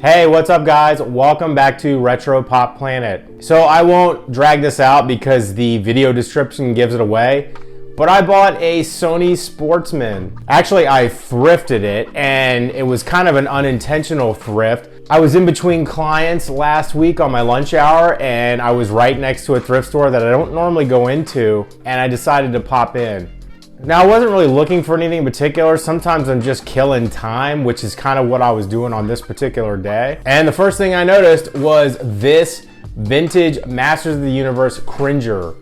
Hey, what's up guys? Welcome back to Retro Pop Planet. So I won't drag this out because the video description gives it away, but I bought a Sony Sportsman. Actually, I thrifted it and it was kind of an unintentional thrift. I was in between clients last week on my lunch hour and I was right next to a thrift store that I don't normally go into, and I decided to pop in. Now, I wasn't really looking for anything in particular. Sometimes I'm just killing time, which is kind of what I was doing on this particular day. And the first thing I noticed was this vintage Masters of the Universe Cringer.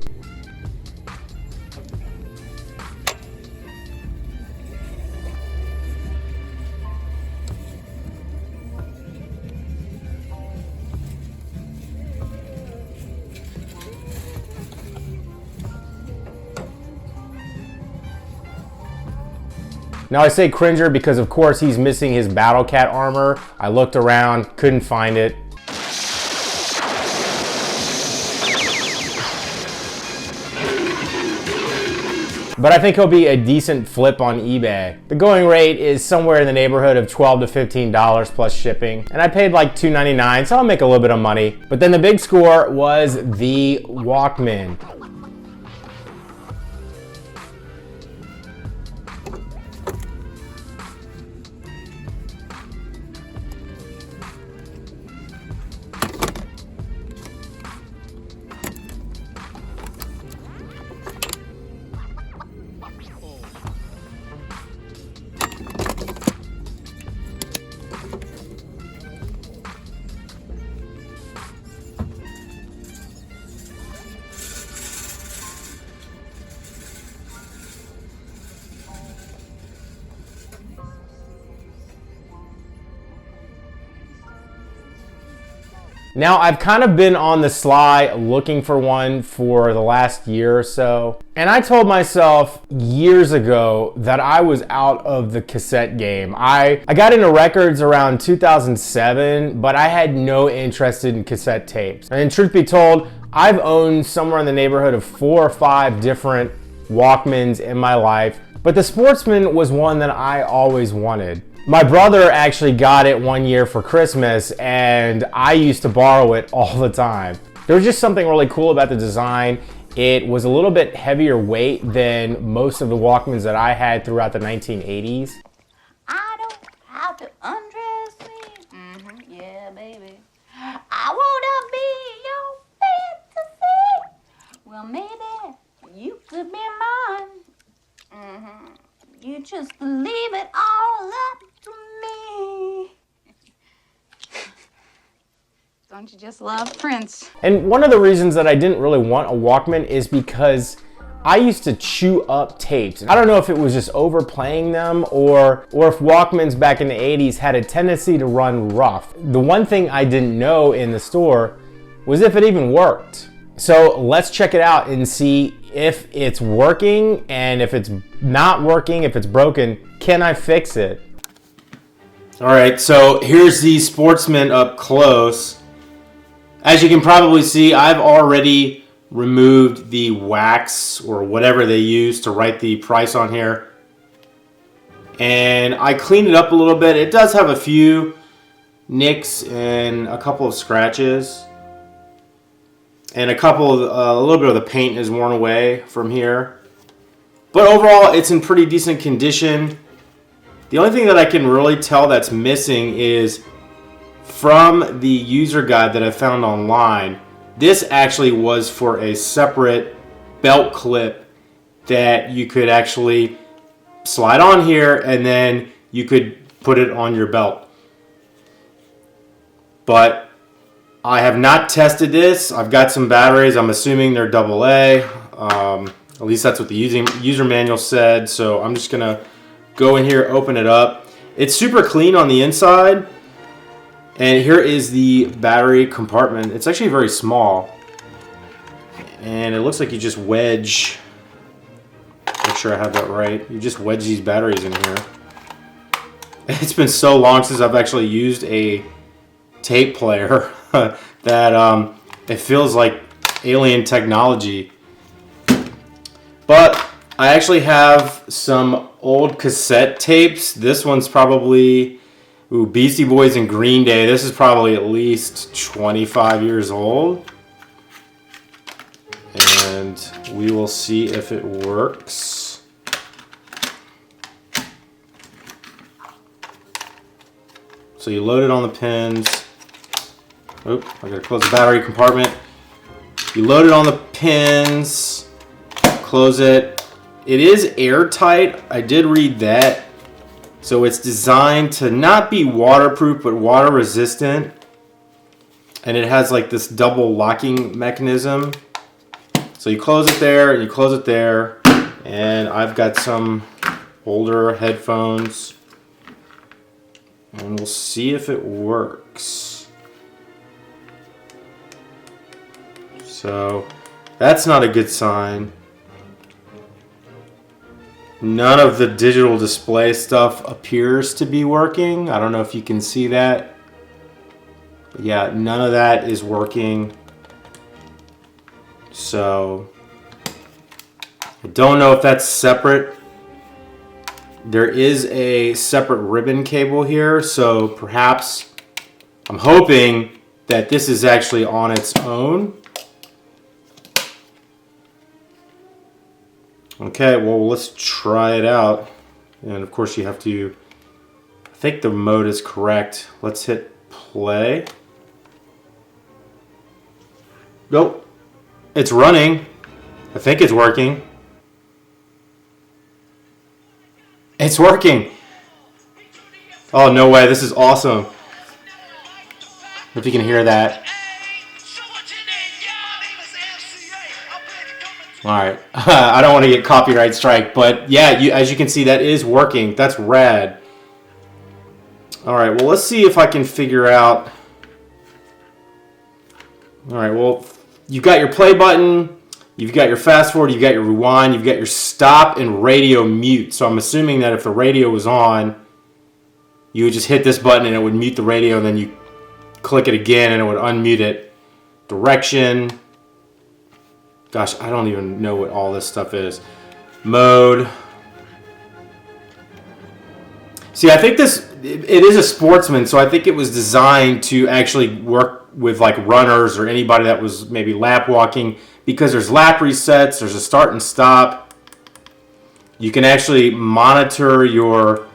Now I say Cringer because of course he's missing his Battle Cat armor. I looked around, couldn't find it. But I think he'll be a decent flip on eBay. The going rate is somewhere in the neighborhood of $12 to $15 plus shipping. And I paid like $2.99, so I'll make a little bit of money. But then the big score was the Walkman. Now, I've kind of been on the sly looking for one for the last year or so. And I told myself years ago that I was out of the cassette game. I got into records around 2007, but I had no interest in cassette tapes. And truth be told, I've owned somewhere in the neighborhood of 4 or 5 different Walkmans in my life. But the Sportsman was one that I always wanted. My brother actually got it one year for Christmas and I used to borrow it all the time. There was just something really cool about the design. It was a little bit heavier weight than most of the Walkmans that I had throughout the 1980s. I don't have to undress me. Yeah, baby. I wanna be your fantasy. Well, maybe you could be mine. You just leave it all up to me. Don't you just love Prince? And one of the reasons that I didn't really want a Walkman is because I used to chew up tapes. I don't know if it was just overplaying them or if Walkmans back in the 80s had a tendency to run rough. The one thing I didn't know in the store was if it even worked. So let's check it out and see if it's working, and if it's not working, if it's broken, can I fix it? All right, so here's the Sportsman up close. As you can probably see, I've already removed the wax or whatever they use to write the price on here. And I cleaned it up a little bit. It does have a few nicks and a couple of scratches. And a little bit of the paint is worn away from here. But overall, it's in pretty decent condition. The only thing that I can really tell that's missing is from the user guide that I found online, this actually was for a separate belt clip that you could actually slide on here and then you could put it on your belt. But I have not tested this. I've got some batteries. I'm assuming they're AA. At least that's what the user manual said. So I'm just gonna go in here, open it up. It's super clean on the inside. And here is the battery compartment. It's actually very small. And it looks like you just wedge. Make sure I have that right. You just wedge these batteries in here. It's been so long since I've actually used a tape player that it feels like alien technology. But I actually have some old cassette tapes. This one's probably Ooh, Beastie Boys and Green Day. This is probably at least 25 years old. And we will see if it works. So you load it on the pins. Oop, I gotta close the battery compartment. You load it on the pins, close it. It is airtight, I did read that. So it's designed to not be waterproof, but water resistant. And it has like this double locking mechanism. So you close it there, and you close it there. And I've got some older headphones. And we'll see if it works. So that's not a good sign. None of the digital display stuff appears to be working. I don't know if you can see that. But yeah, none of that is working. So I don't know if that's separate. There is a separate ribbon cable here, so perhaps I'm hoping that this is actually on its own. Okay, well, let's try it out. And of course you have to, I think the mode is correct. Let's hit play. Nope, it's running. I think it's working. It's working. Oh, no way, this is awesome. If you can hear that. Alright, I don't want to get copyright strike, but yeah, as you can see, that is working. That's rad. Alright, well, let's see if I can figure out... Alright, well, you've got your play button, you've got your fast forward, you've got your rewind, you've got your stop and radio mute. So I'm assuming that if the radio was on, you would just hit this button and it would mute the radio, and then you click it again and it would unmute it. Direction. Gosh, I don't even know what all this stuff is. Mode. See, I think it is a Sportsman, so I think it was designed to actually work with like runners or anybody that was maybe lap walking, because there's lap resets, there's a start and stop. You can actually monitor your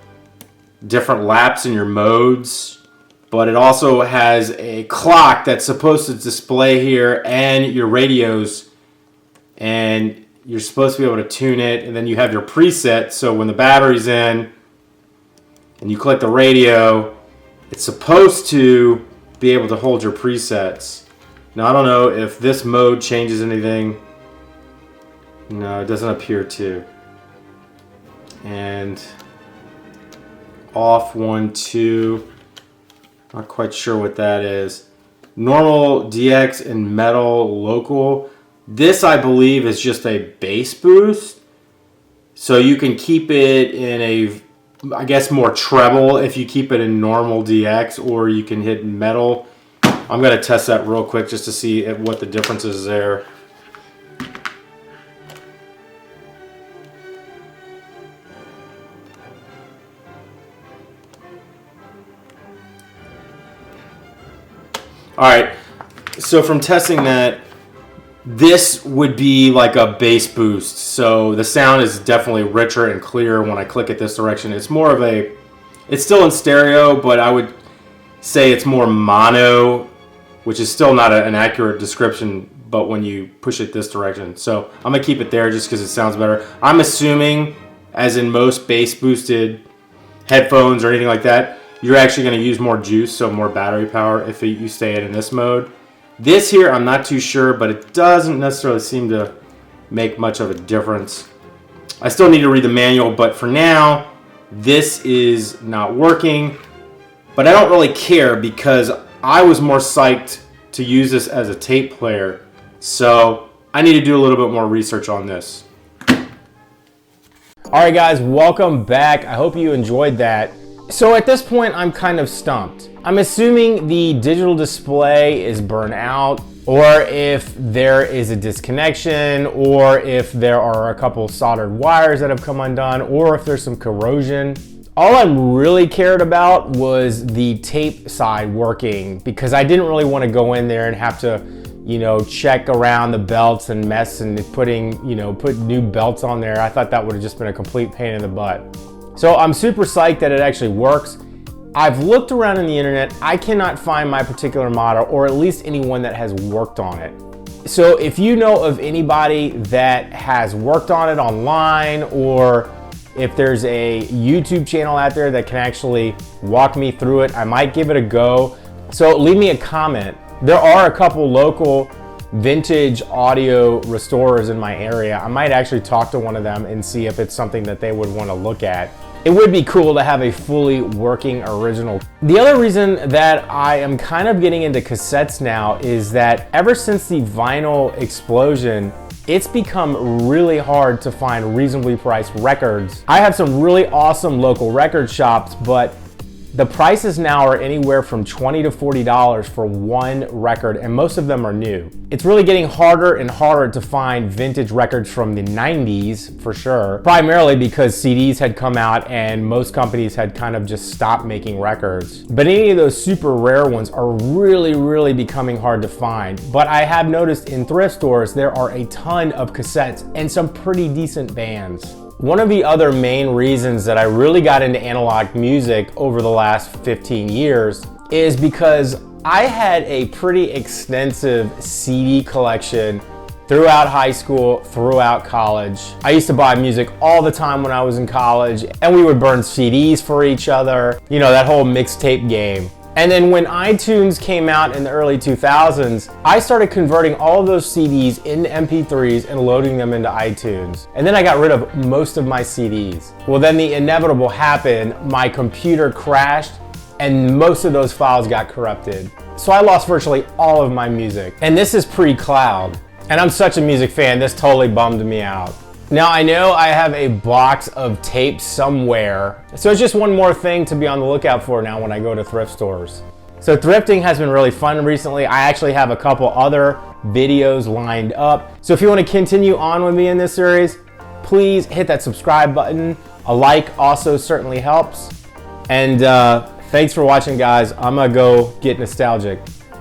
different laps and your modes, but it also has a clock that's supposed to display here and your radios. And you're supposed to be able to tune it, and then you have your preset, so when the battery's in and you click the radio, it's supposed to be able to hold your presets. Now, I don't know if this mode changes anything. No, it doesn't appear to. And off 1, 2, not quite sure what that is. Normal, DX, and metal, local. This, I believe, is just a bass boost. So you can keep it in a, I guess, more treble if you keep it in normal DX, or you can hit metal. I'm going to test that real quick just to see what the difference is there. Alright, so from testing that, this would be like a bass boost, so the sound is definitely richer and clearer when I click it this direction. It's more of a, it's still in stereo, but I would say it's more mono, which is still not an accurate description, but when you push it this direction. So I'm going to keep it there just because it sounds better. I'm assuming, as in most bass boosted headphones or anything like that, you're actually going to use more juice, so more battery power if you stay in this mode. This here, I'm not too sure, but it doesn't necessarily seem to make much of a difference. I still need to read the manual, but for now, this is not working. But I don't really care because I was more psyched to use this as a tape player. So I need to do a little bit more research on this. All right, guys, welcome back. I hope you enjoyed that. So at this point, I'm kind of stumped. I'm assuming the digital display is burnt out, or if there is a disconnection, or if there are a couple soldered wires that have come undone, or if there's some corrosion. All I really cared about was the tape side working, because I didn't really want to go in there and have to, check around the belts and mess and put new belts on there. I thought that would have just been a complete pain in the butt. So I'm super psyched that it actually works. I've looked around in the internet. I cannot find my particular model, or at least anyone that has worked on it. So if you know of anybody that has worked on it online, or if there's a YouTube channel out there that can actually walk me through it, I might give it a go. So leave me a comment. There are a couple local vintage audio restorers in my area. I might actually talk to one of them and see if it's something that they would want to look at. It would be cool to have a fully working original. The other reason that I am kind of getting into cassettes now is that ever since the vinyl explosion, it's become really hard to find reasonably priced records. I have some really awesome local record shops, but the prices now are anywhere from $20 to $40 for one record, and most of them are new. It's really getting harder and harder to find vintage records from the 90s, for sure, primarily because CDs had come out and most companies had kind of just stopped making records. But any of those super rare ones are really becoming hard to find. But I have noticed in thrift stores, there are a ton of cassettes and some pretty decent bands. One of the other main reasons that I really got into analog music over the last 15 years is because I had a pretty extensive CD collection throughout high school, throughout college. I used to buy music all the time when I was in college, and we would burn CDs for each other, that whole mixtape game. And then when iTunes came out in the early 2000s, I started converting all of those CDs into MP3s and loading them into iTunes. And then I got rid of most of my CDs. Well, then the inevitable happened. My computer crashed and most of those files got corrupted. So I lost virtually all of my music. And this is pre-cloud. And I'm such a music fan, this totally bummed me out. Now I know I have a box of tapes somewhere, so it's just one more thing to be on the lookout for now when I go to thrift stores. So thrifting has been really fun recently. I actually have a couple other videos lined up. So if you want to continue on with me in this series, please hit that subscribe button. A like also certainly helps. And thanks for watching, guys. I'm gonna go get nostalgic.